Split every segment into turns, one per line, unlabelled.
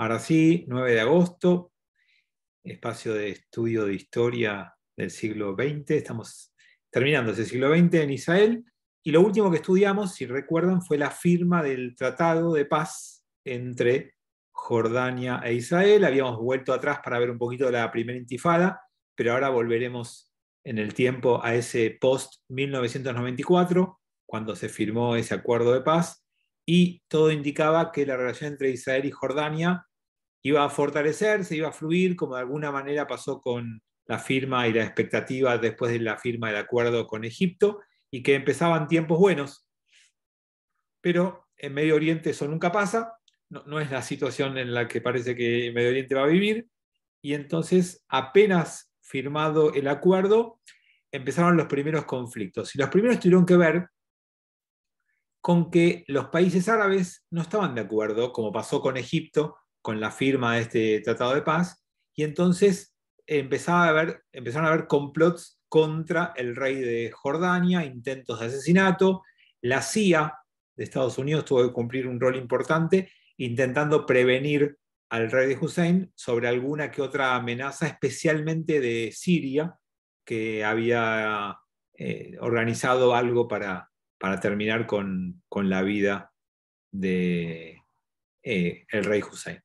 Ahora sí, 9 de agosto, espacio de estudio de historia del siglo XX. Estamos terminando ese siglo XX en Israel. Y lo último que estudiamos, si recuerdan, fue la firma del Tratado de Paz entre Jordania e Israel. Habíamos vuelto atrás para ver un poquito de la primera intifada, pero ahora volveremos en el tiempo a ese post-1994, cuando se firmó ese acuerdo de paz, y todo indicaba que la relación entre Israel y Jordania iba a fortalecerse, iba a fluir, como de alguna manera pasó con la firma y la expectativa después de la firma del acuerdo con Egipto, y que empezaban tiempos buenos. Pero en Medio Oriente eso nunca pasa, no es la situación en la que parece que Medio Oriente va a vivir, y entonces apenas firmado el acuerdo, empezaron los primeros conflictos. Y los primeros tuvieron que ver con que los países árabes no estaban de acuerdo, como pasó con Egipto, con la firma de este tratado de paz, y entonces empezaron a haber complots contra el rey de Jordania, intentos de asesinato. La CIA de Estados Unidos tuvo que cumplir un rol importante intentando prevenir al rey de Hussein sobre alguna que otra amenaza, especialmente de Siria, que había organizado algo para terminar con la vida de el rey Hussein.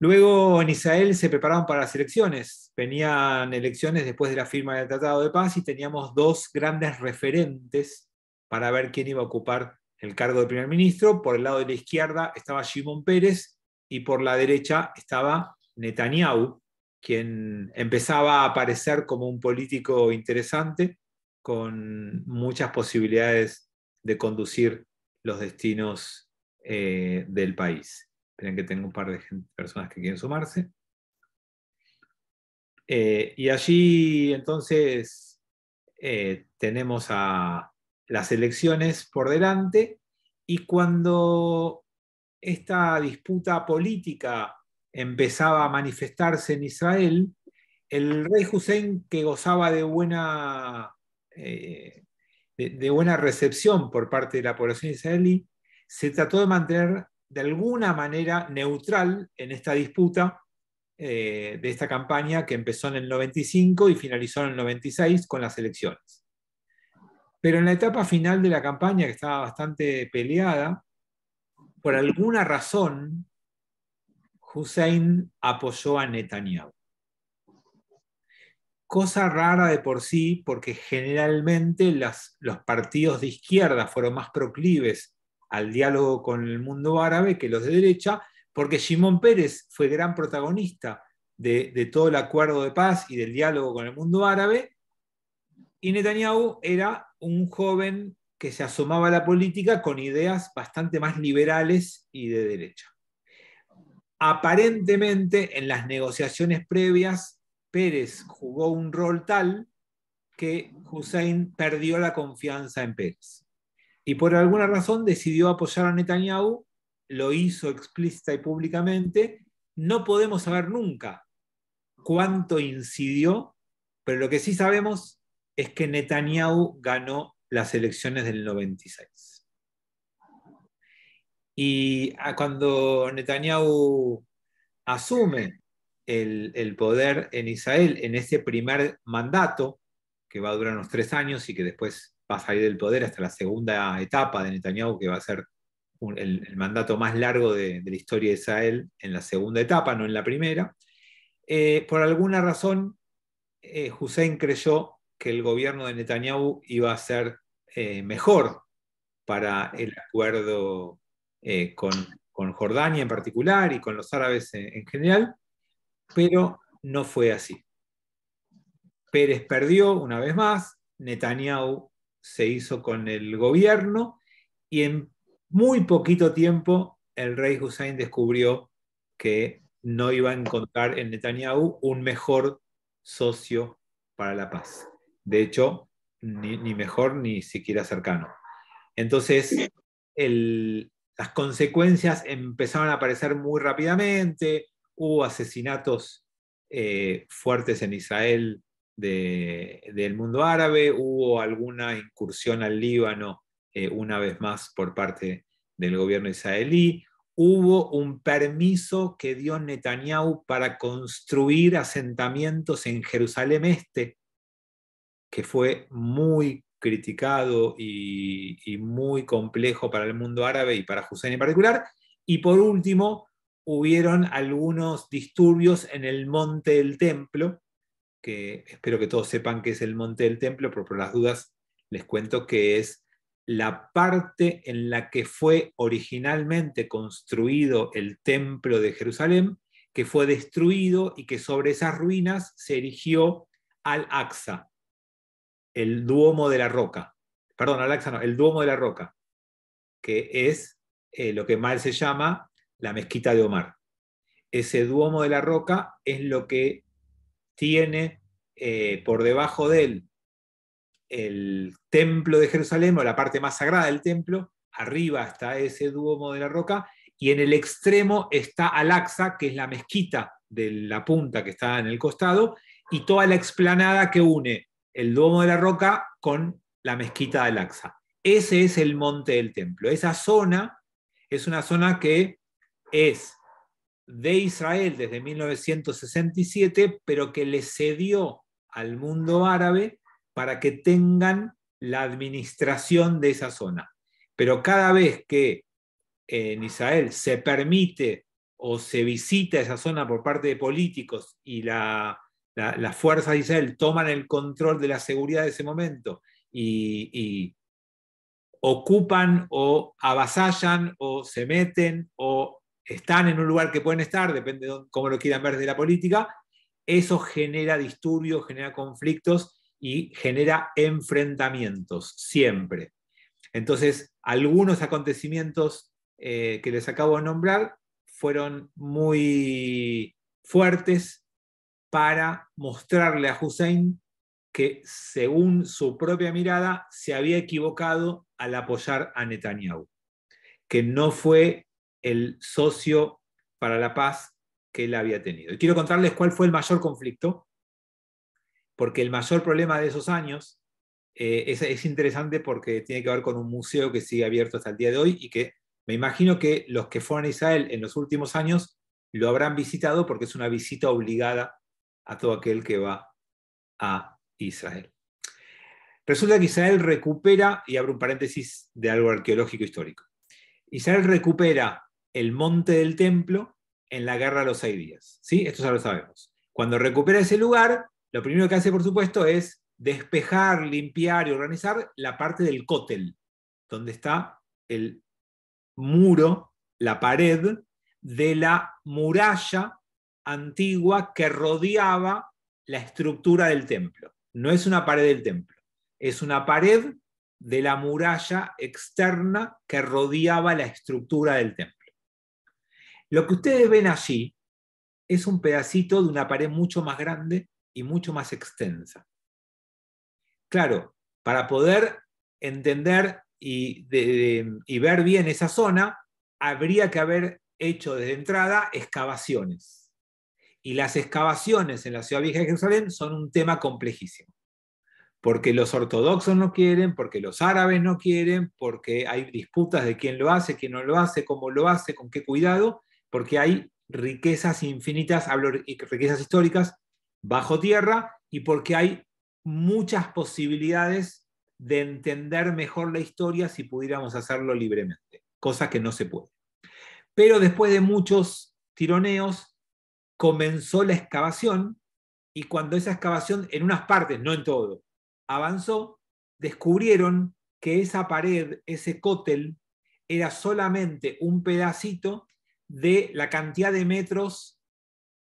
Luego en Israel se preparaban para las elecciones. Venían elecciones después de la firma del Tratado de Paz y teníamos dos grandes referentes para ver quién iba a ocupar el cargo de primer ministro. Por el lado de la izquierda estaba Shimon Peres y por la derecha estaba Netanyahu, quien empezaba a aparecer como un político interesante con muchas posibilidades de conducir los destinos del país. Esperen que tengo un par de personas que quieren sumarse. Y allí entonces tenemos a las elecciones por delante, y cuando esta disputa política empezaba a manifestarse en Israel, el rey Hussein, que gozaba de buena recepción por parte de la población israelí, se trató de mantener de alguna manera neutral en esta disputa de esta campaña que empezó en el 95 y finalizó en el 96 con las elecciones. Pero en la etapa final de la campaña, que estaba bastante peleada, por alguna razón, Hussein apoyó a Netanyahu. Cosa rara de por sí, porque generalmente los partidos de izquierda fueron más proclives al diálogo con el mundo árabe que los de derecha, porque Shimon Peres fue gran protagonista de todo el acuerdo de paz y del diálogo con el mundo árabe, y Netanyahu era un joven que se asomaba a la política con ideas bastante más liberales y de derecha. Aparentemente, en las negociaciones previas, Peres jugó un rol tal que Hussein perdió la confianza en Peres. Y por alguna razón decidió apoyar a Netanyahu, lo hizo explícita y públicamente. No podemos saber nunca cuánto incidió, pero lo que sí sabemos es que Netanyahu ganó las elecciones del 96. Y cuando Netanyahu asume el poder en Israel en ese primer mandato, que va a durar unos 3 años y que después va a salir del poder hasta la segunda etapa de Netanyahu, que va a ser el mandato más largo de la historia de Israel en la segunda etapa, no en la primera. Por alguna razón, Hussein creyó que el gobierno de Netanyahu iba a ser mejor para el acuerdo con Jordania en particular y con los árabes en general, pero no fue así. Pérez perdió una vez más, Netanyahu se hizo con el gobierno, y en muy poquito tiempo el rey Hussein descubrió que no iba a encontrar en Netanyahu un mejor socio para la paz. De hecho, ni mejor ni siquiera cercano. Entonces, las consecuencias empezaron a aparecer muy rápidamente. Hubo asesinatos fuertes en Israel del mundo árabe, hubo alguna incursión al Líbano una vez más por parte del gobierno israelí, hubo un permiso que dio Netanyahu para construir asentamientos en Jerusalén Este, que fue muy criticado y muy complejo para el mundo árabe y para Hussein en particular. Y por último, hubieron algunos disturbios en el Monte del Templo, que espero que todos sepan que es el Monte del Templo, pero por las dudas les cuento que es la parte en la que fue originalmente construido el Templo de Jerusalén, que fue destruido y que sobre esas ruinas se erigió Al-Aqsa, el Duomo de la Roca. Perdón, Al-Aqsa no, el Duomo de la Roca, que es lo que mal se llama la Mezquita de Omar. Ese Duomo de la Roca es lo que tiene por debajo de él el templo de Jerusalén, o la parte más sagrada del templo. Arriba está ese Duomo de la Roca, y en el extremo está Al-Aqsa, que es la mezquita de la punta que está en el costado, y toda la explanada que une el Duomo de la Roca con la mezquita de Al-Aqsa. Ese es el monte del templo. Esa zona es una zona que es de Israel desde 1967, pero que le cedió al mundo árabe para que tengan la administración de esa zona. Pero cada vez que en Israel se permite o se visita esa zona por parte de políticos y las fuerzas de Israel toman el control de la seguridad de ese momento y ocupan o avasallan o se meten o están en un lugar que pueden estar, depende de cómo lo quieran ver de la política, eso genera disturbios, genera conflictos y genera enfrentamientos, siempre. Entonces, algunos acontecimientos que les acabo de nombrar fueron muy fuertes para mostrarle a Hussein que, según su propia mirada, se había equivocado al apoyar a Netanyahu, que no fue el socio para la paz que él había tenido. Y quiero contarles cuál fue el mayor conflicto, porque el mayor problema de esos años es interesante porque tiene que ver con un museo que sigue abierto hasta el día de hoy y que me imagino que los que fueron a Israel en los últimos años lo habrán visitado porque es una visita obligada a todo aquel que va a Israel. Resulta que Israel recupera, y abro un paréntesis de algo arqueológico histórico, Israel recupera el monte del templo en la guerra de los 6 días. ¿Sí? Esto ya lo sabemos. Cuando recupera ese lugar, lo primero que hace, por supuesto, es despejar, limpiar y organizar la parte del cótel, donde está el muro, la pared de la muralla antigua que rodeaba la estructura del templo. No es una pared del templo, es una pared de la muralla externa que rodeaba la estructura del templo. Lo que ustedes ven allí es un pedacito de una pared mucho más grande y mucho más extensa. Claro, para poder entender y ver bien esa zona, habría que haber hecho desde entrada excavaciones. Y las excavaciones en la ciudad vieja de Jerusalén son un tema complejísimo. Porque los ortodoxos no quieren, porque los árabes no quieren, porque hay disputas de quién lo hace, quién no lo hace, cómo lo hace, con qué cuidado, porque hay riquezas infinitas, hablo de riquezas históricas, bajo tierra, y porque hay muchas posibilidades de entender mejor la historia si pudiéramos hacerlo libremente, cosa que no se puede. Pero después de muchos tironeos, comenzó la excavación, y cuando esa excavación, en unas partes, no en todo, avanzó, descubrieron que esa pared, ese cótel, era solamente un pedacito de la cantidad de metros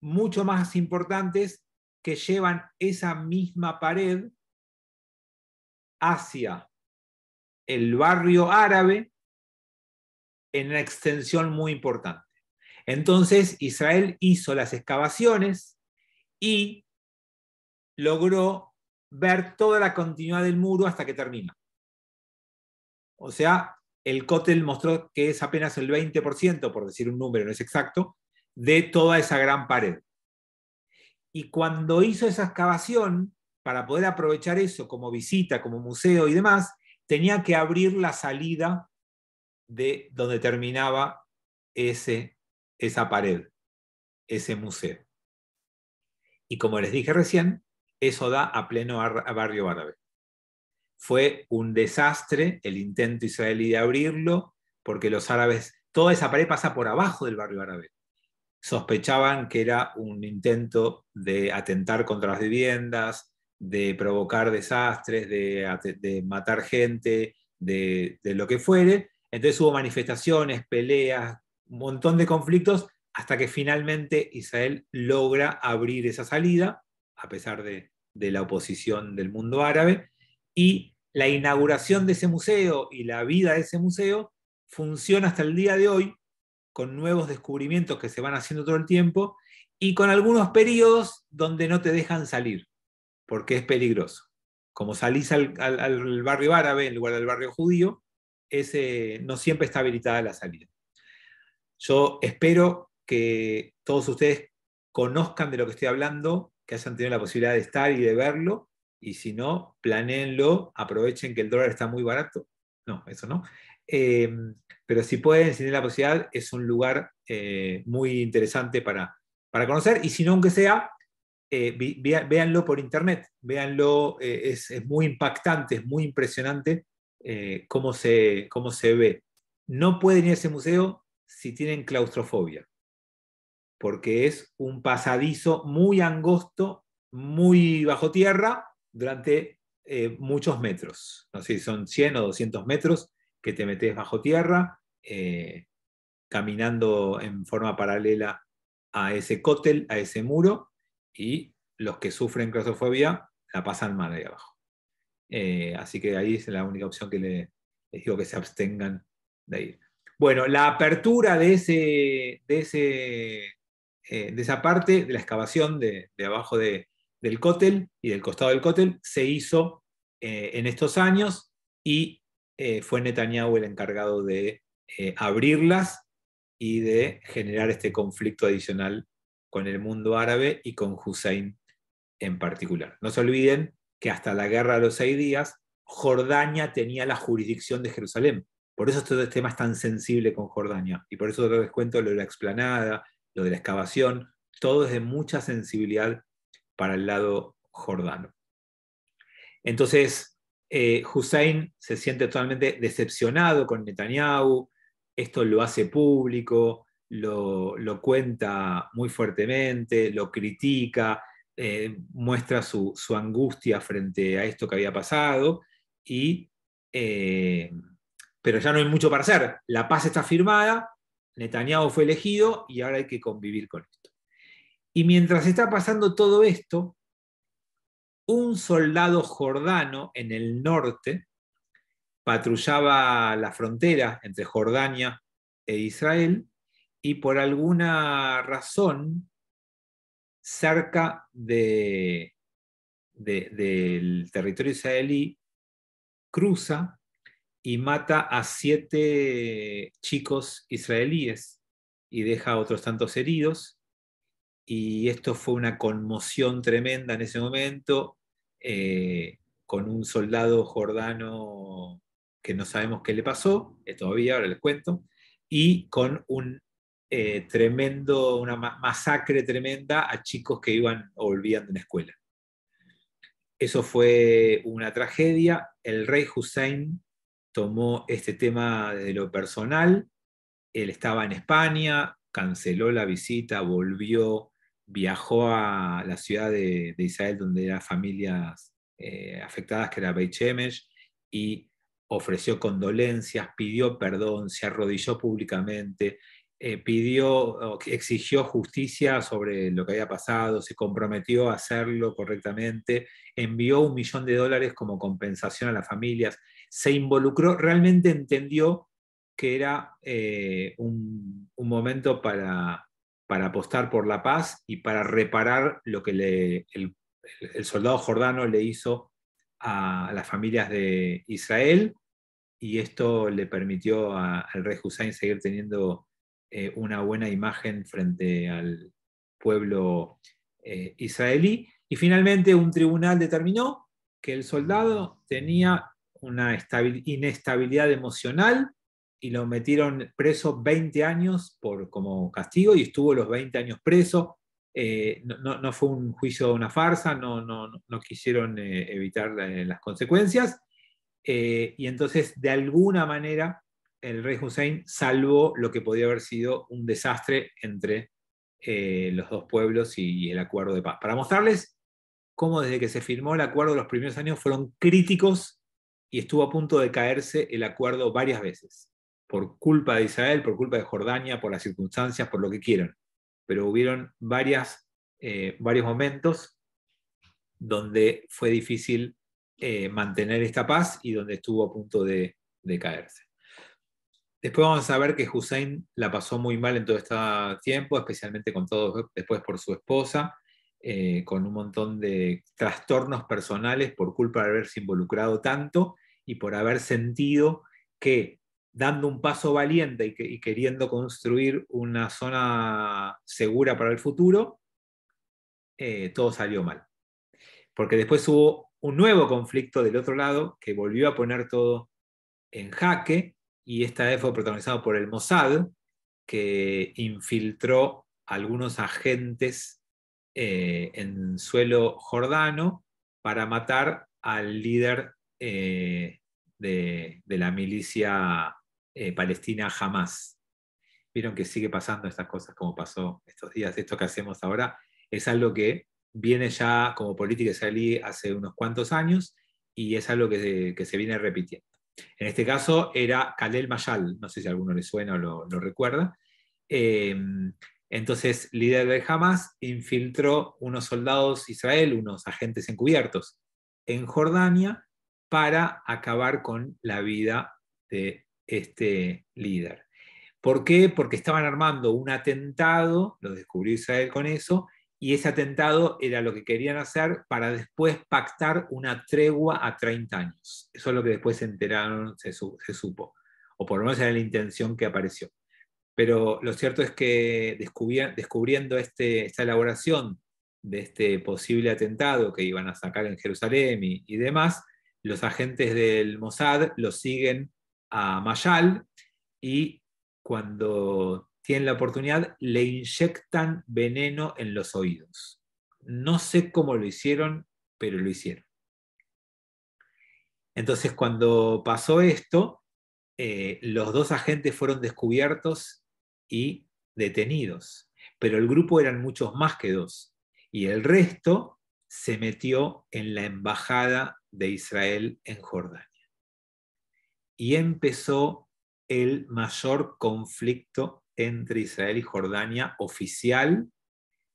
mucho más importantes que llevan esa misma pared hacia el barrio árabe en una extensión muy importante. Entonces Israel hizo las excavaciones y logró ver toda la continuidad del muro hasta que termina. O sea, el cótel mostró que es apenas el 20%, por decir un número, no es exacto, de toda esa gran pared. Y cuando hizo esa excavación, para poder aprovechar eso como visita, como museo y demás, tenía que abrir la salida de donde terminaba esa pared, ese museo. Y como les dije recién, eso da a pleno barrio árabe. Fue un desastre el intento israelí de abrirlo, porque los árabes, toda esa pared pasa por abajo del barrio árabe. Sospechaban que era un intento de atentar contra las viviendas, de provocar desastres, de matar gente, de lo que fuere. Entonces hubo manifestaciones, peleas, un montón de conflictos, hasta que finalmente Israel logra abrir esa salida, a pesar de la oposición del mundo árabe, y la inauguración de ese museo y la vida de ese museo funciona hasta el día de hoy, con nuevos descubrimientos que se van haciendo todo el tiempo y con algunos periodos donde no te dejan salir, porque es peligroso. Como salís al barrio árabe en lugar del barrio judío, no siempre está habilitada la salida. Yo espero que todos ustedes conozcan de lo que estoy hablando, que hayan tenido la posibilidad de estar y de verlo, y si no, planéenlo, aprovechen que el dólar está muy barato. No, eso no. Pero si pueden, si tienen la posibilidad, es un lugar muy interesante para conocer, y si no, aunque sea, véanlo por internet, véanlo, es muy impactante, es muy impresionante cómo se ve. No pueden ir a ese museo si tienen claustrofobia, porque es un pasadizo muy angosto, muy bajo tierra, durante muchos metros. No sé si son 100 o 200 metros que te metes bajo tierra, caminando en forma paralela a ese cótel, a ese muro, y los que sufren claustrofobia la pasan mal ahí abajo. Así que ahí es la única opción que les digo, que se abstengan de ir. Bueno, la apertura de esa parte, de la excavación de abajo del cótel y del costado del cótel, se hizo en estos años, y fue Netanyahu el encargado de abrirlas y de generar este conflicto adicional con el mundo árabe y con Hussein en particular. No se olviden que hasta la Guerra de los 6 días, Jordania tenía la jurisdicción de Jerusalén. Por eso este tema es tan sensible con Jordania. Y por eso les cuento lo de la explanada, lo de la excavación, todo es de mucha sensibilidad para el lado jordano. Entonces, Hussein se siente totalmente decepcionado con Netanyahu, esto lo hace público, lo cuenta muy fuertemente, lo critica, muestra su angustia frente a esto que había pasado, pero ya no hay mucho para hacer. La paz está firmada, Netanyahu fue elegido y ahora hay que convivir con esto. Y mientras está pasando todo esto, un soldado jordano en el norte patrullaba la frontera entre Jordania e Israel, y por alguna razón, cerca del territorio israelí, cruza y mata a 7 chicos israelíes y deja a otros tantos heridos. Y esto fue una conmoción tremenda en ese momento, con un soldado jordano que no sabemos qué le pasó, todavía, ahora les cuento, y con una masacre tremenda a chicos que iban o volvían de una escuela. Eso fue una tragedia. El rey Hussein tomó este tema de lo personal. Él estaba en España, canceló la visita, volvió, viajó a la ciudad de Israel, donde eran familias afectadas, que era Beit Shemesh, y ofreció condolencias, pidió perdón, se arrodilló públicamente, exigió justicia sobre lo que había pasado, se comprometió a hacerlo correctamente, envió $1 millón como compensación a las familias, se involucró, realmente entendió que era un momento para apostar por la paz y para reparar lo que el soldado jordano le hizo a las familias de Israel, y esto le permitió al rey Hussein seguir teniendo una buena imagen frente al pueblo israelí. Y finalmente un tribunal determinó que el soldado tenía una inestabilidad emocional y lo metieron preso 20 años como castigo y estuvo los 20 años preso. No fue un juicio, una farsa, no quisieron evitar las consecuencias. Y entonces, de alguna manera, el rey Hussein salvó lo que podía haber sido un desastre entre los dos pueblos y el acuerdo de paz. Para mostrarles cómo desde que se firmó el acuerdo los primeros años fueron críticos y estuvo a punto de caerse el acuerdo varias veces, por culpa de Israel, por culpa de Jordania, por las circunstancias, por lo que quieran. Pero hubieron varios momentos donde fue difícil mantener esta paz y donde estuvo a punto de caerse. Después vamos a ver que Hussein la pasó muy mal en todo este tiempo, especialmente con todo después por su esposa, con un montón de trastornos personales por culpa de haberse involucrado tanto y por haber sentido que dando un paso valiente y queriendo construir una zona segura para el futuro, todo salió mal. Porque después hubo un nuevo conflicto del otro lado que volvió a poner todo en jaque, y esta vez fue protagonizado por el Mossad, que infiltró algunos agentes en suelo jordano para matar al líder de la milicia palestina Hamas. Vieron que sigue pasando estas cosas como pasó estos días. Esto que hacemos ahora es algo que viene ya como política israelí hace unos cuantos años y es algo que se viene repitiendo. En este caso era Khalel Mayal, no sé si a alguno le suena o lo recuerda. Entonces, líder de Hamas infiltró unos soldados Israel, unos agentes encubiertos en Jordania para acabar con la vida de este líder. ¿Por qué? Porque estaban armando un atentado, lo descubrió Israel con eso, y ese atentado era lo que querían hacer para después pactar una tregua a 30 años. Eso es lo que después se enteraron, se supo, o por lo menos era la intención que apareció. Pero lo cierto es que descubriendo esta elaboración de este posible atentado que iban a sacar en Jerusalén y demás, los agentes del Mossad lo siguen a Mayal y cuando tienen la oportunidad le inyectan veneno en los oídos. No sé cómo lo hicieron, pero lo hicieron. Entonces, cuando pasó esto, los dos agentes fueron descubiertos y detenidos, pero el grupo eran muchos más que dos, y el resto se metió en la embajada de Israel en Jordania. Y empezó el mayor conflicto entre Israel y Jordania oficial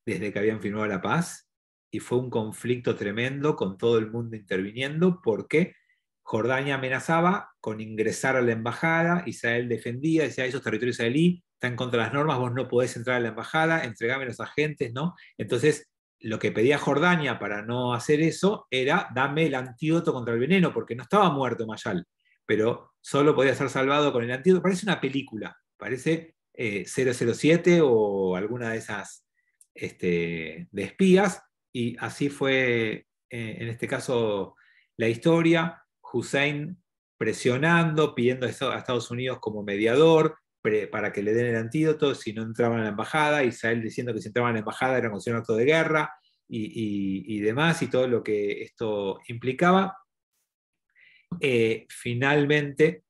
desde que habían firmado la paz, y fue un conflicto tremendo con todo el mundo interviniendo porque Jordania amenazaba con ingresar a la embajada, Israel defendía, decía, eso es territorio israelí, está en contra de las normas, vos no podés entrar a la embajada, entregame los agentes, ¿no? Entonces, lo que pedía Jordania para no hacer eso era, dame el antídoto contra el veneno, porque no estaba muerto Mayal, pero solo podía ser salvado con el antídoto. Parece una película, parece 007 o alguna de esas de espías, y así fue en este caso la historia. Hussein presionando, pidiendo a Estados Unidos como mediador para que le den el antídoto si no entraban a la embajada, Israel diciendo que si entraban a la embajada era considerado un acto de guerra y demás, y todo lo que esto implicaba. Finalmente,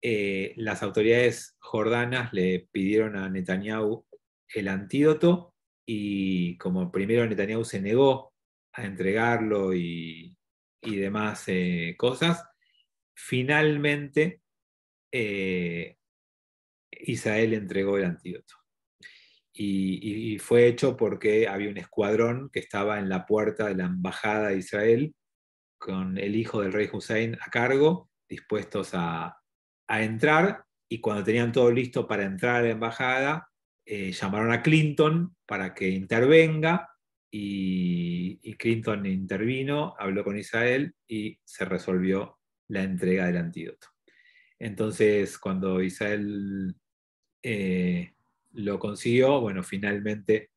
las autoridades jordanas le pidieron a Netanyahu el antídoto, y como primero Netanyahu se negó a entregarlo y demás cosas, finalmente Israel entregó el antídoto. Y fue hecho porque había un escuadrón que estaba en la puerta de la embajada de Israel con el hijo del rey Hussein a cargo, dispuestos a entrar, y cuando tenían todo listo para entrar a la embajada, llamaron a Clinton para que intervenga, y Clinton intervino, habló con Israel y se resolvió la entrega del antídoto. Entonces, cuando Israel lo consiguió, bueno, finalmente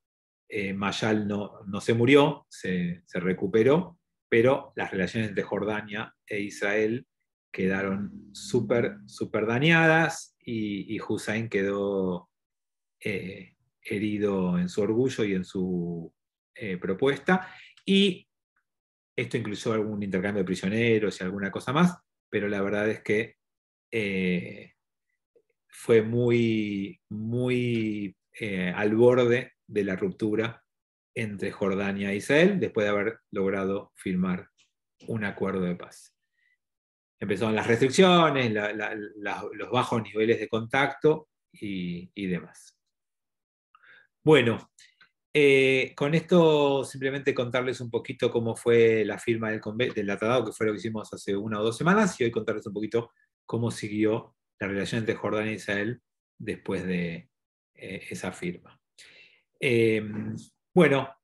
Mayal no se murió, se recuperó, pero las relaciones entre Jordania e Israel quedaron súper dañadas y Hussein quedó herido en su orgullo y en su propuesta. Y esto incluyó algún intercambio de prisioneros y alguna cosa más, pero la verdad es que fue muy al borde de la ruptura entre Jordania e Israel después de haber logrado firmar un acuerdo de paz. Empezaron las restricciones, los bajos niveles de contacto y demás. Bueno, con esto simplemente contarles un poquito cómo fue la firma del tratado, que fue lo que hicimos hace 1 o 2 semanas, y hoy contarles un poquito cómo siguió la relación entre Jordania e Israel después de esa firma. Bueno,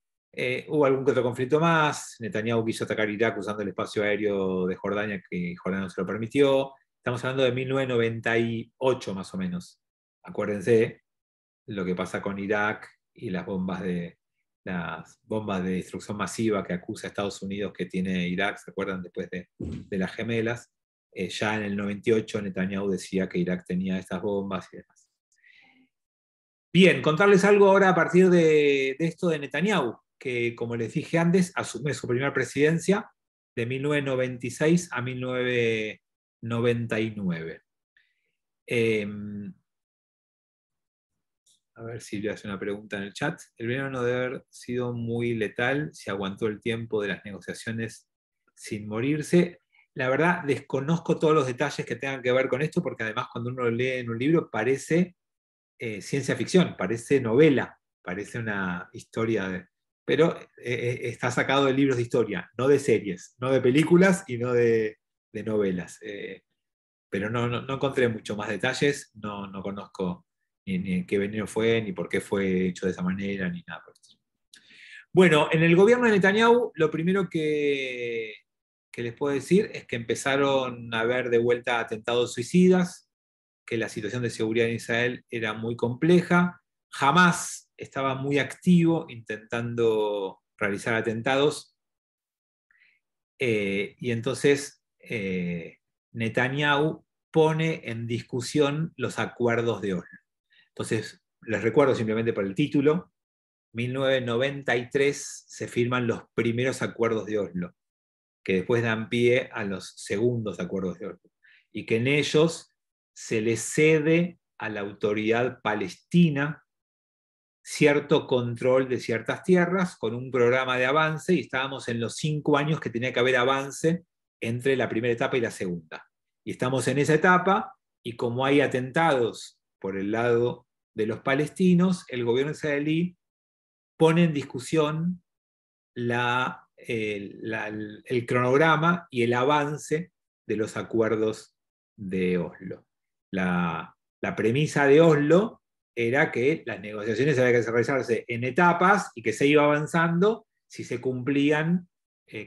hubo algún que otro conflicto más. Netanyahu quiso atacar Irak usando el espacio aéreo de Jordania, que Jordania no se lo permitió. Estamos hablando de 1998 más o menos. Acuérdense lo que pasa con Irak y las bombas de destrucción masiva que acusa a Estados Unidos que tiene Irak, ¿se acuerdan? Después de las gemelas. Ya en el 98 Netanyahu decía que Irak tenía estas bombas y demás. Bien, contarles algo ahora a partir de esto de Netanyahu, que como les dije antes, asume su primera presidencia de 1996 a 1999. A ver si le hace una pregunta en el chat. El verano no debe haber sido muy letal si aguantó el tiempo de las negociaciones sin morirse. La verdad, desconozco todos los detalles que tengan que ver con esto, porque además cuando uno lo lee en un libro parece ciencia ficción, parece novela, parece una historia, pero está sacado de libros de historia, no de series, no de películas y no de novelas. Pero no encontré mucho más detalles, no conozco ni qué veneno fue, ni por qué fue hecho de esa manera, ni nada por eso. Bueno, en el gobierno de Netanyahu, lo primero que les puedo decir es que empezaron a haber de vuelta atentados suicidas, que la situación de seguridad en Israel era muy compleja. Hamás estaba muy activo intentando realizar atentados. Y entonces Netanyahu pone en discusión los acuerdos de Oslo. Entonces, les recuerdo simplemente por el título, 1993 se firman los primeros acuerdos de Oslo, que después dan pie a los segundos acuerdos de Oslo, y que en ellos se le cede a la autoridad palestina cierto control de ciertas tierras con un programa de avance, y estábamos en los 5 años que tenía que haber avance entre la primera etapa y la segunda. Y estamos en esa etapa, y como hay atentados por el lado de los palestinos, el gobierno israelí pone en discusión el cronograma y el avance de los acuerdos de Oslo. La premisa de Oslo era que las negociaciones había que realizarse en etapas y que se iba avanzando si se cumplían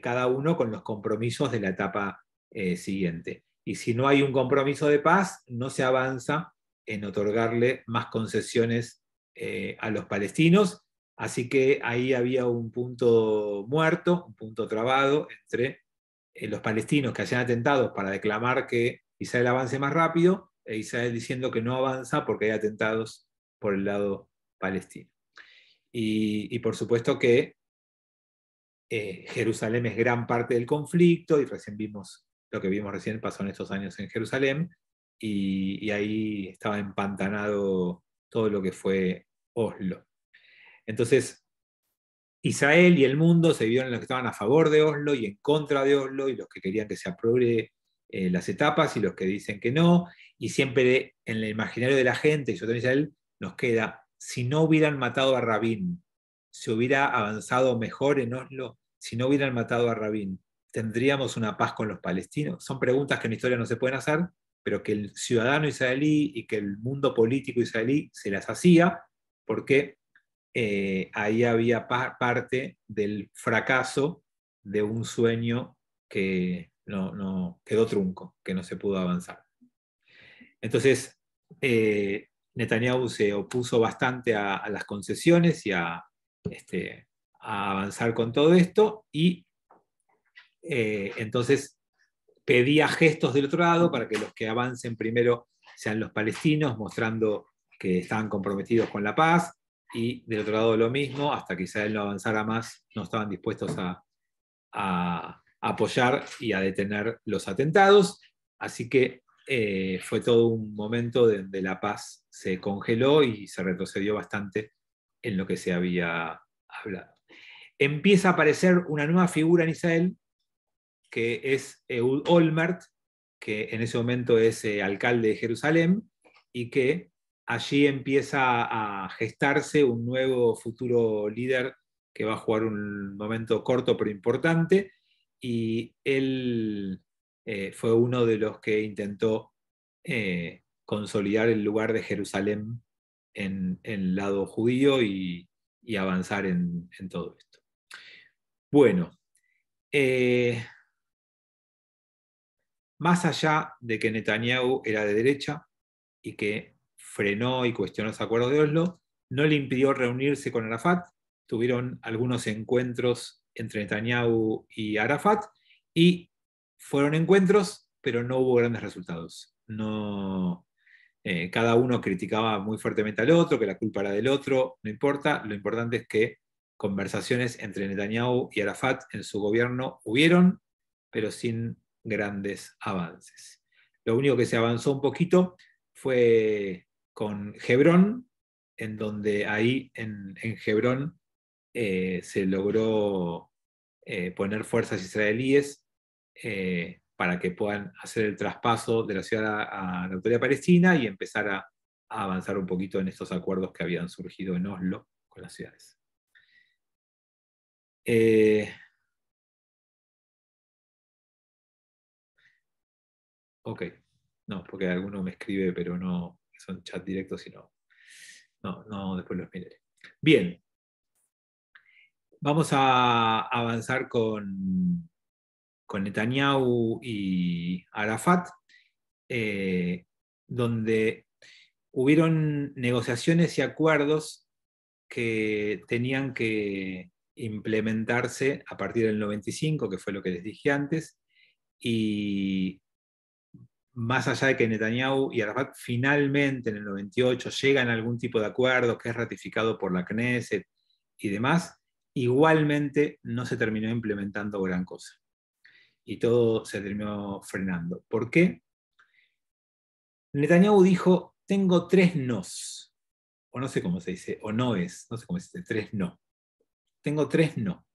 cada uno con los compromisos de la etapa siguiente. Y si no hay un compromiso de paz, no se avanza en otorgarle más concesiones a los palestinos. Así que ahí había un punto muerto, un punto trabado entre los palestinos que hacían atentados para declamar que Israel avance más rápido, e Israel diciendo que no avanza porque hay atentados por el lado palestino. Y por supuesto que Jerusalén es gran parte del conflicto, y recién vimos lo que vimos recién, pasó en estos años en Jerusalén, y ahí estaba empantanado todo lo que fue Oslo. Entonces, Israel y el mundo se vieron los que estaban a favor de Oslo y en contra de Oslo, y los que querían que se apruebe las etapas y los que dicen que no, y siempre en el imaginario de la gente, y sobre todo en Israel, nos queda, si no hubieran matado a Rabin, se hubiera avanzado mejor en Oslo, si no hubieran matado a Rabin, ¿tendríamos una paz con los palestinos? Son preguntas que en la historia no se pueden hacer, pero que el ciudadano israelí y que el mundo político israelí se las hacía, porque ahí había parte del fracaso de un sueño que no quedó trunco, que no se pudo avanzar. Entonces, Netanyahu se opuso bastante a las concesiones y a avanzar con todo esto, y entonces pedía gestos del otro lado para que los que avancen primero sean los palestinos, mostrando que estaban comprometidos con la paz, y del otro lado lo mismo, hasta que Israel no avanzara más, no estaban dispuestos a apoyar y a detener los atentados. Así que fue todo un momento donde la paz se congeló y se retrocedió bastante en lo que se había hablado. Empieza a aparecer una nueva figura en Israel, que es Ehud Olmert, que en ese momento es alcalde de Jerusalén, y que allí empieza a gestarse un nuevo futuro líder que va a jugar un momento corto pero importante, y él fue uno de los que intentó consolidar el lugar de Jerusalén en el lado judío y avanzar en todo esto. Bueno, más allá de que Netanyahu era de derecha y que frenó y cuestionó los acuerdos de Oslo, no le impidió reunirse con Arafat. Tuvieron algunos encuentros entre Netanyahu y Arafat, y fueron encuentros, pero no hubo grandes resultados. No, cada uno criticaba muy fuertemente al otro, que la culpa era del otro, no importa. Lo importante es que conversaciones entre Netanyahu y Arafat en su gobierno hubieron, pero sin grandes avances. Lo único que se avanzó un poquito fue con Hebrón, en donde ahí en Hebrón se logró poner fuerzas israelíes para que puedan hacer el traspaso de la ciudad a la autoridad palestina y empezar a avanzar un poquito en estos acuerdos que habían surgido en Oslo con las ciudades. Ok, no, porque alguno me escribe, pero no son chat directos, sino no, después los miraré. Bien, vamos a avanzar con Netanyahu y Arafat, donde hubieron negociaciones y acuerdos que tenían que implementarse a partir del 95, que fue lo que les dije antes, y más allá de que Netanyahu y Arafat finalmente en el 98 llegan a algún tipo de acuerdo que es ratificado por la Knesset y demás, igualmente no se terminó implementando gran cosa. Y todo se terminó frenando. ¿Por qué? Netanyahu dijo, tengo 3 nos, o no sé cómo se dice, o no es, no sé cómo se dice, 3 no. Tengo 3 no.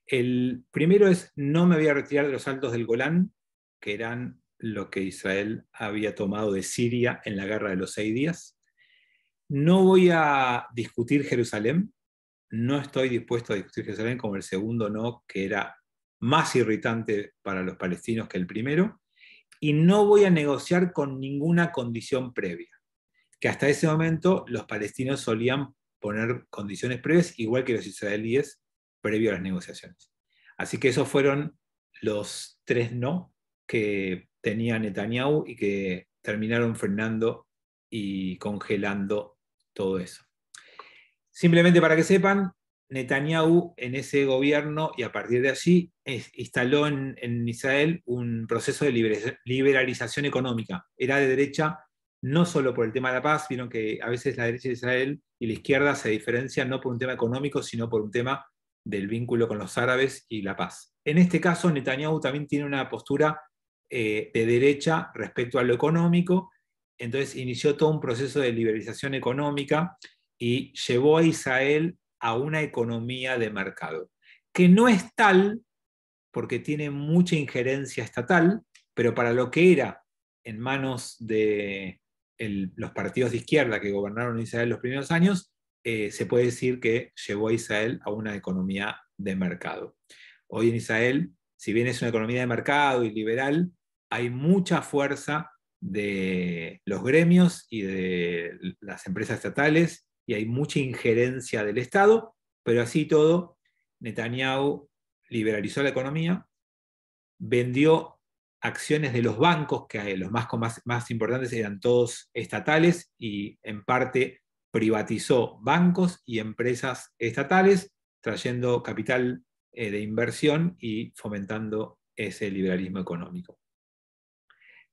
El primero es, no me voy a retirar de los altos del Golán, que eran lo que Israel había tomado de Siria en la guerra de los 6 días. No voy a discutir Jerusalén, no estoy dispuesto a discutir Jerusalén, como el segundo no, que era más irritante para los palestinos que el primero, y no voy a negociar con ninguna condición previa, que hasta ese momento los palestinos solían poner condiciones previas, igual que los israelíes, previo a las negociaciones. Así que esos fueron los 3 no que tenía Netanyahu y que terminaron frenando y congelando todo eso. Simplemente para que sepan, Netanyahu en ese gobierno y a partir de allí instaló en Israel un proceso de liberalización económica. Era de derecha no solo por el tema de la paz, vieron que a veces la derecha de Israel y la izquierda se diferencian no por un tema económico, sino por un tema del vínculo con los árabes y la paz. En este caso, Netanyahu también tiene una postura de derecha respecto a lo económico, entonces inició todo un proceso de liberalización económica y llevó a Israel a una economía de mercado, que no es tal porque tiene mucha injerencia estatal, pero para lo que era en manos de los partidos de izquierda que gobernaron Israel los primeros años, se puede decir que llevó a Israel a una economía de mercado. Hoy en Israel, si bien es una economía de mercado y liberal, hay mucha fuerza de los gremios y de las empresas estatales y hay mucha injerencia del Estado, pero así todo, Netanyahu liberalizó la economía, vendió acciones de los bancos, que los más importantes eran todos estatales, y en parte privatizó bancos y empresas estatales, trayendo capital de inversión y fomentando ese liberalismo económico.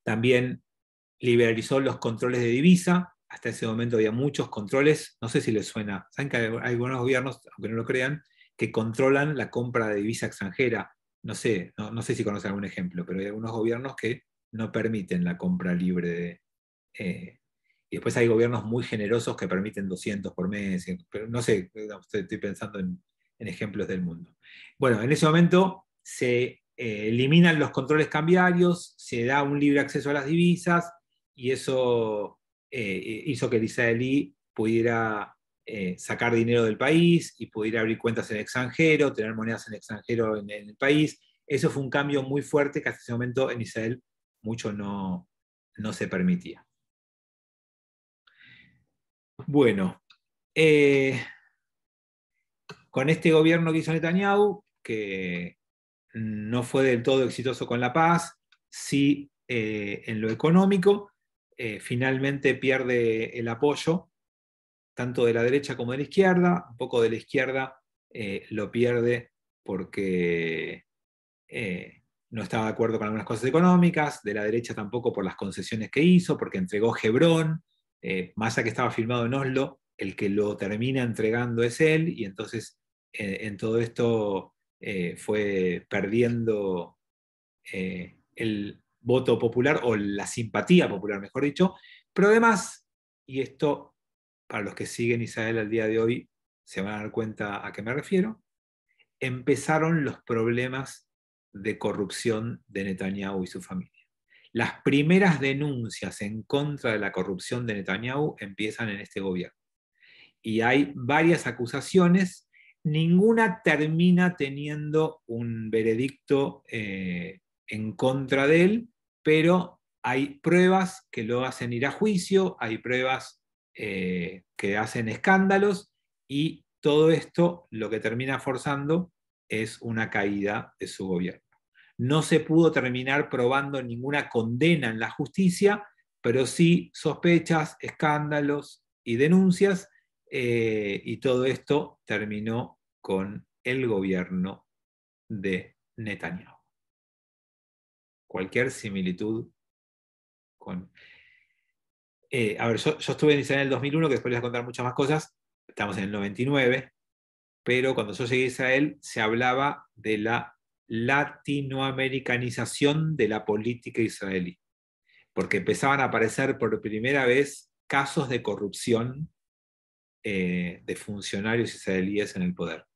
También liberalizó los controles de divisa. Hasta ese momento había muchos controles, no sé si les suena. Saben que hay algunos gobiernos, aunque no lo crean, que controlan la compra de divisa extranjera. No sé, no sé si conocen algún ejemplo, pero hay algunos gobiernos que no permiten la compra libre de... y después hay gobiernos muy generosos que permiten 200 por mes, pero no sé, estoy pensando en ejemplos del mundo. Bueno, en ese momento se eliminan los controles cambiarios, se da un libre acceso a las divisas y eso hizo que el israelí pudiera sacar dinero del país y pudiera abrir cuentas en el extranjero, tener monedas en el extranjero en el país. Eso fue un cambio muy fuerte que hasta ese momento en Israel mucho no se permitía. Bueno, con este gobierno que hizo Netanyahu, que no fue del todo exitoso con la paz, sí en lo económico, finalmente pierde el apoyo tanto de la derecha como de la izquierda, un poco de la izquierda lo pierde porque no estaba de acuerdo con algunas cosas económicas, de la derecha tampoco por las concesiones que hizo, porque entregó Hebrón, más allá que estaba firmado en Oslo, el que lo termina entregando es él, y entonces en todo esto fue perdiendo el voto popular, o la simpatía popular, mejor dicho, pero además, y esto para los que siguen Israel al día de hoy se van a dar cuenta a qué me refiero, empezaron los problemas de corrupción de Netanyahu y su familia. Las primeras denuncias en contra de la corrupción de Netanyahu empiezan en este gobierno. Y hay varias acusaciones, ninguna termina teniendo un veredicto en contra de él, pero hay pruebas que lo hacen ir a juicio, hay pruebas que hacen escándalos, y todo esto lo que termina forzando es una caída de su gobierno. No se pudo terminar probando ninguna condena en la justicia, pero sí sospechas, escándalos y denuncias, y todo esto terminó con el gobierno de Netanyahu. Cualquier similitud con... a ver, yo estuve en Israel en el 2001, que después les voy a contar muchas más cosas, estamos en el 99, pero cuando yo llegué a Israel se hablaba de la latinoamericanización de la política israelí, porque empezaban a aparecer por primera vez casos de corrupción de funcionarios israelíes en el poder,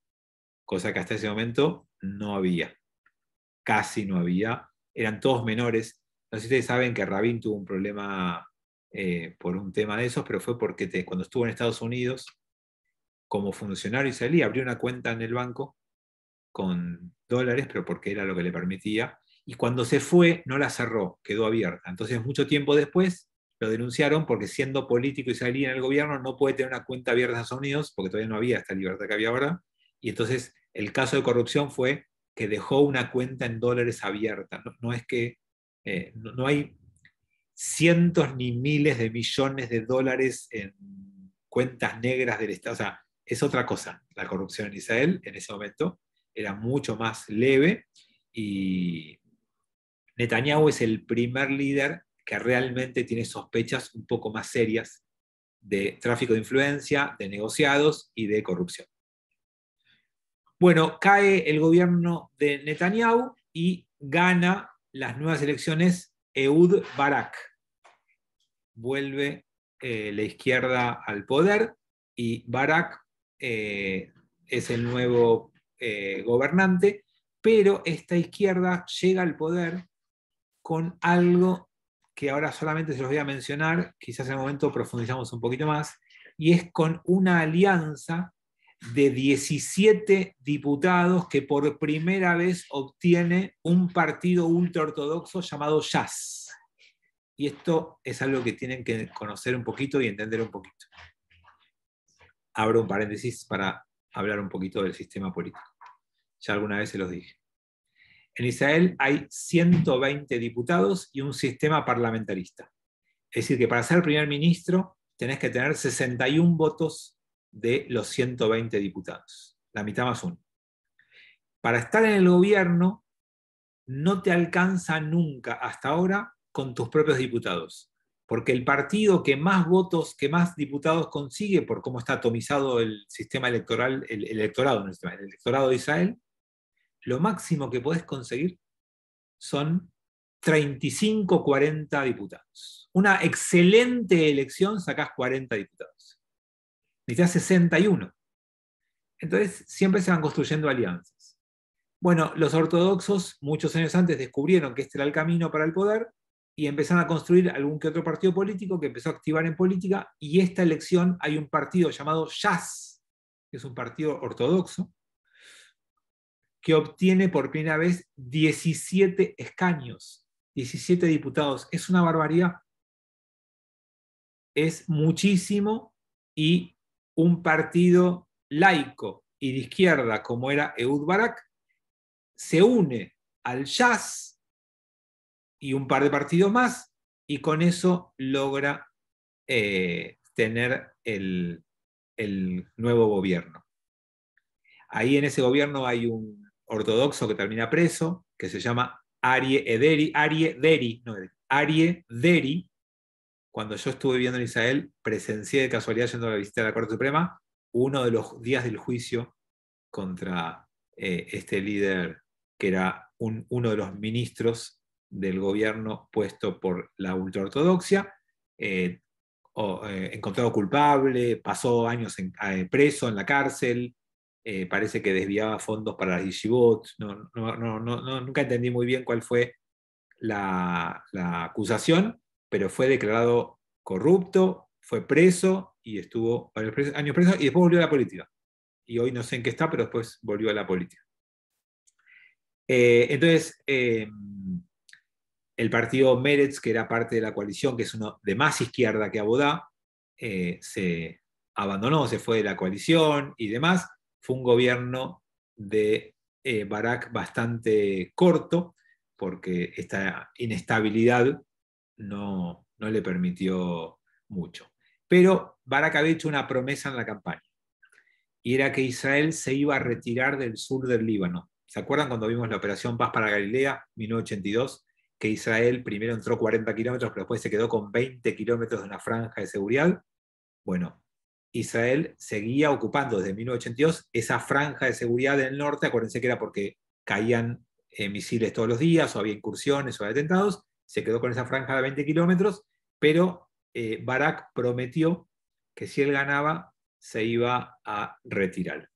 cosa que hasta ese momento no había, casi no había, eran todos menores. No sé si ustedes saben que Rabin tuvo un problema por un tema de esos, pero fue porque cuando estuvo en Estados Unidos, como funcionario israelí, abrió una cuenta en el banco con dólares, pero porque era lo que le permitía, y cuando se fue no la cerró, quedó abierta. Entonces, mucho tiempo después lo denunciaron porque, siendo político israelí en el gobierno, no puede tener una cuenta abierta en Estados Unidos, porque todavía no había esta libertad que había ahora, y entonces el caso de corrupción fue que dejó una cuenta en dólares abierta. No es que no hay cientos ni miles de millones de dólares en cuentas negras del Estado. O sea, es otra cosa la corrupción en Israel en ese momento. Era mucho más leve, y Netanyahu es el primer líder que realmente tiene sospechas un poco más serias de tráfico de influencia, de negociados y de corrupción. Bueno, cae el gobierno de Netanyahu y gana las nuevas elecciones Ehud Barak. Vuelve la izquierda al poder, y Barak es el nuevo gobernante, pero esta izquierda llega al poder con algo que ahora solamente se los voy a mencionar, quizás en el momento profundizamos un poquito más, y es con una alianza de 17 diputados que por primera vez obtiene un partido ultraortodoxo llamado Shas. Y esto es algo que tienen que conocer un poquito y entender un poquito. Abro un paréntesis para hablar un poquito del sistema político. Ya alguna vez se los dije. En Israel hay 120 diputados y un sistema parlamentarista. Es decir, que para ser primer ministro tenés que tener 61 votos de los 120 diputados, la mitad más uno. Para estar en el gobierno no te alcanza nunca hasta ahora con tus propios diputados. Porque el partido que más votos, que más diputados consigue, por cómo está atomizado el sistema electoral, el electorado de Israel, lo máximo que podés conseguir son 35, 40 diputados. Una excelente elección, sacás 40 diputados. Necesitas 61. Entonces, siempre se van construyendo alianzas. Bueno, los ortodoxos, muchos años antes, descubrieron que este era el camino para el poder y empezaron a construir algún que otro partido político que empezó a activar en política, y esta elección hay un partido llamado Shas, que es un partido ortodoxo, que obtiene por primera vez 17 escaños, 17 diputados. Es una barbaridad. Es muchísimo, y un partido laico y de izquierda como era Ehud Barak se une al Shas y un par de partidos más, y con eso logra tener el nuevo gobierno. Ahí en ese gobierno hay un ortodoxo que termina preso, que se llama Arie Deri. Cuando yo estuve viviendo en Israel, presencié de casualidad, yendo a la visita a la Corte Suprema, uno de los días del juicio contra este líder, que era uno de los ministros del gobierno puesto por la ultraortodoxia, encontrado culpable, pasó años preso en la cárcel, parece que desviaba fondos para las yeshivot. Nunca entendí muy bien cuál fue la acusación, pero fue declarado corrupto, fue preso y estuvo varios años preso, y después volvió a la política. Y hoy no sé en qué está, pero después volvió a la política. Entonces, el partido Meretz, que era parte de la coalición, que es uno de más izquierda que Abodá, se abandonó, se fue de la coalición y demás. Fue un gobierno de Barak bastante corto, porque esta inestabilidad no le permitió mucho. Pero Barak había hecho una promesa en la campaña, y era que Israel se iba a retirar del sur del Líbano. ¿Se acuerdan cuando vimos la Operación Paz para Galilea, 1982? Que Israel primero entró 40 kilómetros, pero después se quedó con 20 kilómetros de una franja de seguridad. Bueno, Israel seguía ocupando desde 1982 esa franja de seguridad en el norte. Acuérdense que era porque caían misiles todos los días, o había incursiones o atentados. Se quedó con esa franja de 20 kilómetros, pero Barak prometió que si él ganaba, se iba a retirar.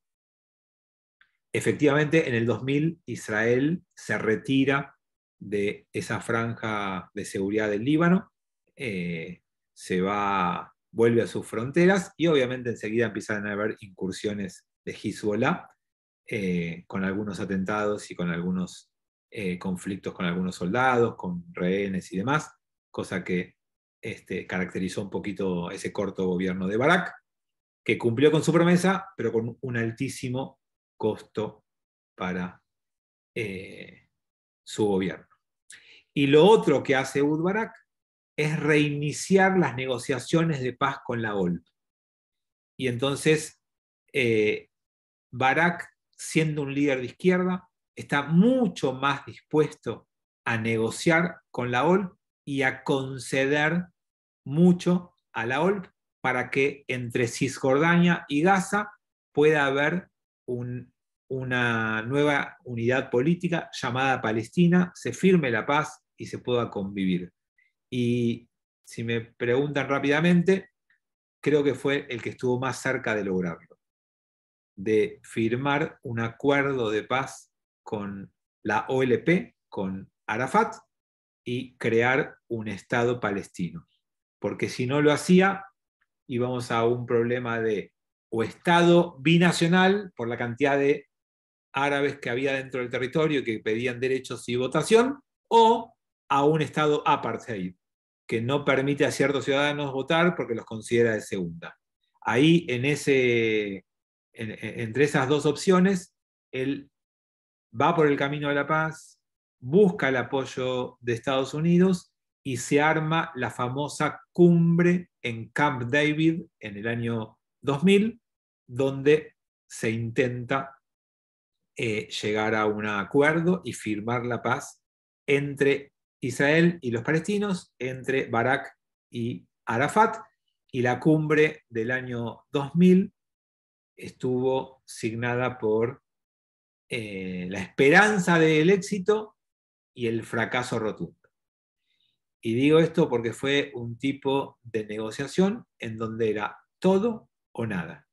Efectivamente, en el 2000 Israel se retira de esa franja de seguridad del Líbano, vuelve a sus fronteras, y obviamente enseguida empiezan a haber incursiones de Hezbollah, con algunos atentados y con algunos conflictos con algunos soldados, con rehenes y demás, cosa que caracterizó un poquito ese corto gobierno de Barak, que cumplió con su promesa, pero con un altísimo costo para su gobierno. Y lo otro que hace Ehud Barak es reiniciar las negociaciones de paz con la OLP. Y entonces Barak, siendo un líder de izquierda, está mucho más dispuesto a negociar con la OLP y a conceder mucho a la OLP para que entre Cisjordania y Gaza pueda haber una nueva unidad política llamada Palestina, se firme la paz y se pueda convivir. Y si me preguntan rápidamente, creo que fue el que estuvo más cerca de lograrlo, de firmar un acuerdo de paz con la OLP, con Arafat, y crear un Estado palestino. Porque si no lo hacía, íbamos a un problema de o Estado binacional, por la cantidad de árabes que había dentro del territorio y que pedían derechos y votación, o a un Estado apartheid, que no permite a ciertos ciudadanos votar porque los considera de segunda. Ahí, entre esas dos opciones, él va por el camino de la paz, busca el apoyo de Estados Unidos, y se arma la famosa cumbre en Camp David en el año 2000, donde se intenta llegar a un acuerdo y firmar la paz entre Israel y los palestinos, entre Barak y Arafat, y la cumbre del año 2000 estuvo signada por la esperanza del éxito y el fracaso rotundo. Y digo esto porque fue un tipo de negociación en donde era todo o nada.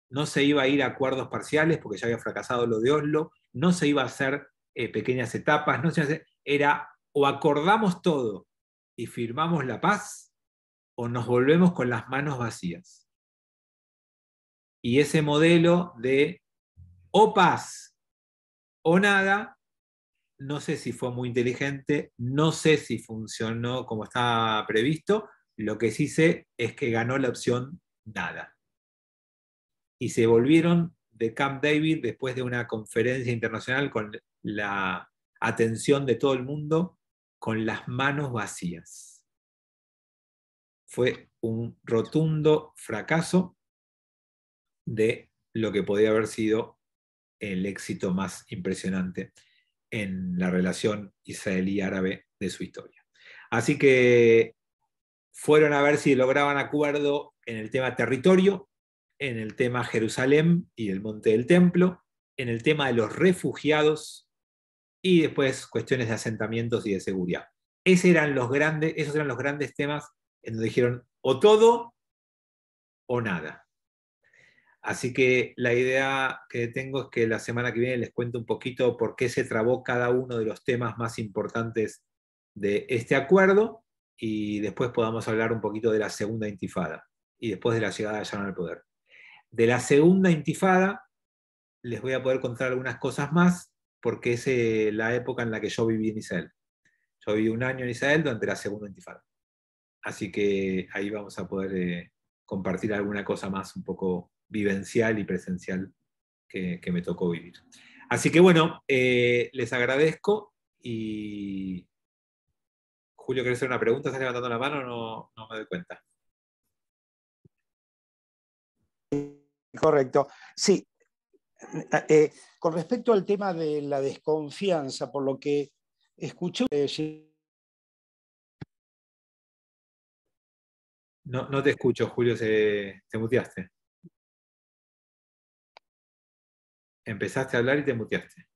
No se iba a ir a acuerdos parciales porque ya había fracasado lo de Oslo, no se iba a hacer pequeñas etapas, no se iba a hacer, era o acordamos todo y firmamos la paz o nos volvemos con las manos vacías. Y ese modelo de o paz o nada, no sé si fue muy inteligente, no sé si funcionó como estaba previsto, lo que sí sé es que ganó la opción nada. Y se volvieron de Camp David después de una conferencia internacional con la atención de todo el mundo, con las manos vacías. Fue un rotundo fracaso de lo que podía haber sido el éxito más impresionante en la relación israelí-árabe de su historia. Así que fueron a ver si lograban acuerdo en el tema territorio, en el tema Jerusalén y el Monte del Templo, en el tema de los refugiados y después cuestiones de asentamientos y de seguridad. Esos eran los grandes temas en donde dijeron o todo o nada. Así que la idea que tengo es que la semana que viene les cuento un poquito por qué se trabó cada uno de los temas más importantes de este acuerdo y después podamos hablar un poquito de la segunda intifada y después de la llegada de Sharon al poder. De la segunda intifada les voy a poder contar algunas cosas más porque es la época en la que yo viví en Israel. Yo viví un año en Israel durante la segunda intifada. Así que ahí vamos a poder compartir alguna cosa más un poco vivencial y presencial que me tocó vivir. Así que bueno, les agradezco y Julio, ¿querés hacer una pregunta? ¿Estás levantando la mano o no me doy cuenta?
Correcto. Sí, con respecto al tema de la desconfianza, por lo que escuché...
No te escucho, Julio, te muteaste. Empezaste a hablar y te muteaste.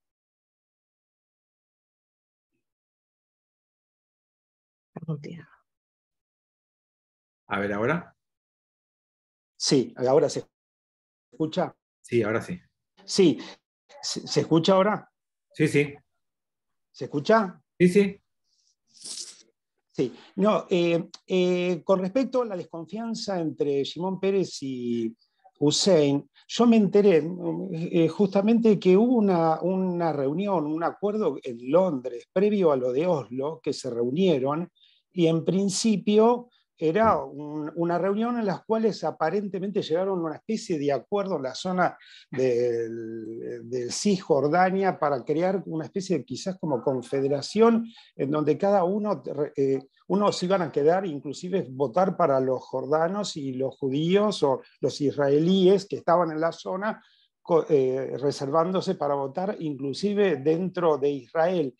A ver, ¿ahora?
Sí, ahora se escucha.
Sí, ahora sí.
Sí, ¿se escucha ahora?
Sí, sí.
¿Se escucha?
Sí, sí.
Sí, no, con respecto a la desconfianza entre Shimon Peres y Hussein, yo me enteré justamente que hubo una reunión, un acuerdo en Londres, previo a lo de Oslo, que se reunieron, y en principio era una reunión en las cuales aparentemente llegaron a una especie de acuerdo en la zona del Cisjordania para crear una especie de quizás como confederación en donde cada unos iban a quedar, inclusive votar para los jordanos y los judíos o los israelíes que estaban en la zona, reservándose para votar inclusive dentro de Israel.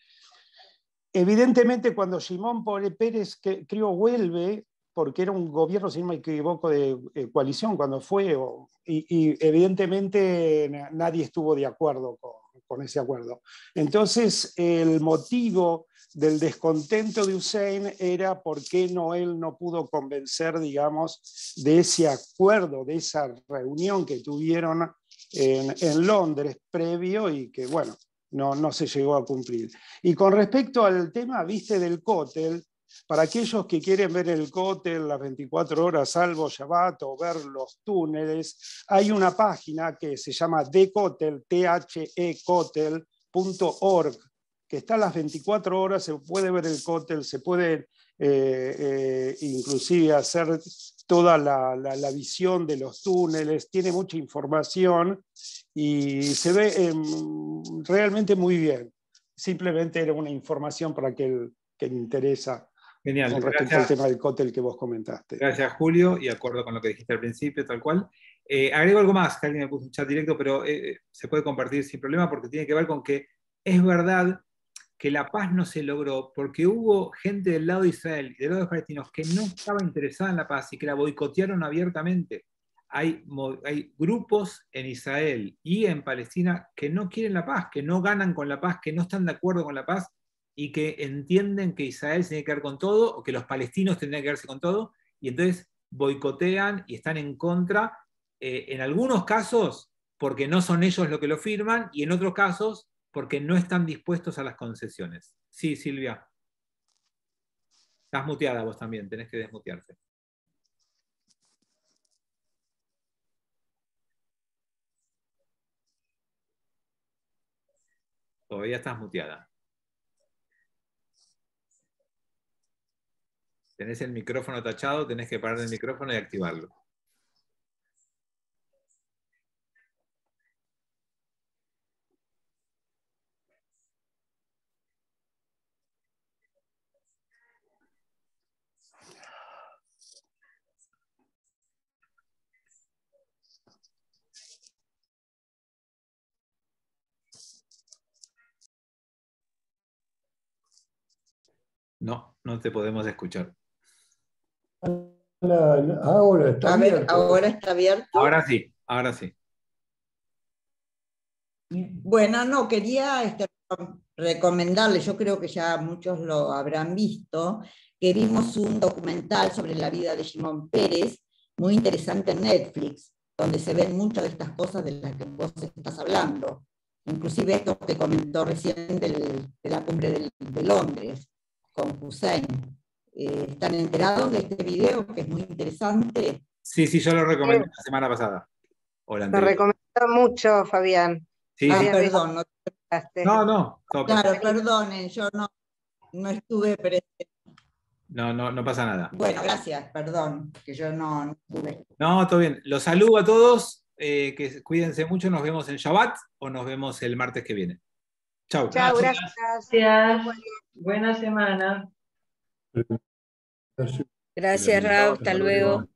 Evidentemente, cuando Shimon Peres creo vuelve, porque era un gobierno, si no me equivoco, de coalición cuando fue, y evidentemente nadie estuvo de acuerdo con ese acuerdo. Entonces, el motivo del descontento de Hussein era por qué él no pudo convencer, digamos, de ese acuerdo, de esa reunión que tuvieron en Londres previo y que, bueno, no se llegó a cumplir. Y con respecto al tema, viste, del cótel, para aquellos que quieren ver el cótel las 24 horas, salvo Shabbat, o ver los túneles, hay una página que se llama thecotel, thecotel.org, que está a las 24 horas, se puede ver el cótel, se puede inclusive hacer toda la visión de los túneles, tiene mucha información y se ve realmente muy bien. Simplemente era una información para aquel que le interesa.
Genial.
Con respecto al tema del cótel que vos comentaste.
Gracias, Julio, y acuerdo con lo que dijiste al principio, tal cual. Agrego algo más, que alguien me puso un chat directo, pero se puede compartir sin problema porque tiene que ver con que es verdad que la paz no se logró porque hubo gente del lado de Israel y del lado de los palestinos que no estaba interesada en la paz y que la boicotearon abiertamente. Hay grupos en Israel y en Palestina que no quieren la paz, que no ganan con la paz, que no están de acuerdo con la paz y que entienden que Israel se tiene que quedar con todo o que los palestinos tendrían que quedarse con todo y entonces boicotean y están en contra, en algunos casos porque no son ellos los que lo firman y en otros casos porque no están dispuestos a las concesiones. Sí, Silvia. Estás muteada vos también, tenés que desmutearte. Todavía estás muteada. Tenés el micrófono tachado, tenés que parar el micrófono y activarlo. No, no te podemos escuchar.
Ahora está abierto.
Ahora está abierto.
Ahora sí, ahora sí.
Bueno, no, quería recomendarle, yo creo que ya muchos lo habrán visto, que vimos un documental sobre la vida de Shimon Peres, muy interesante en Netflix, donde se ven muchas de estas cosas de las que vos estás hablando, inclusive esto que comentó recién de la cumbre de Londres, con Hussein. ¿Están enterados de este video que es muy interesante?
Sí, yo lo recomendé la semana pasada. O la
Lo
anterior.
recomendó mucho, Fabián.
Sí, sí.
Perdón.
No.
Claro, perdonen, yo no estuve presente.
No pasa nada.
Bueno, gracias, perdón, que yo no estuve.
No, todo bien. Los saludo a todos, que cuídense mucho, nos vemos en Shabbat o nos vemos el martes que viene. Chau.
Chao, gracias.
Gracias. Buena semana.
Gracias.
Gracias, Raúl. Hasta luego.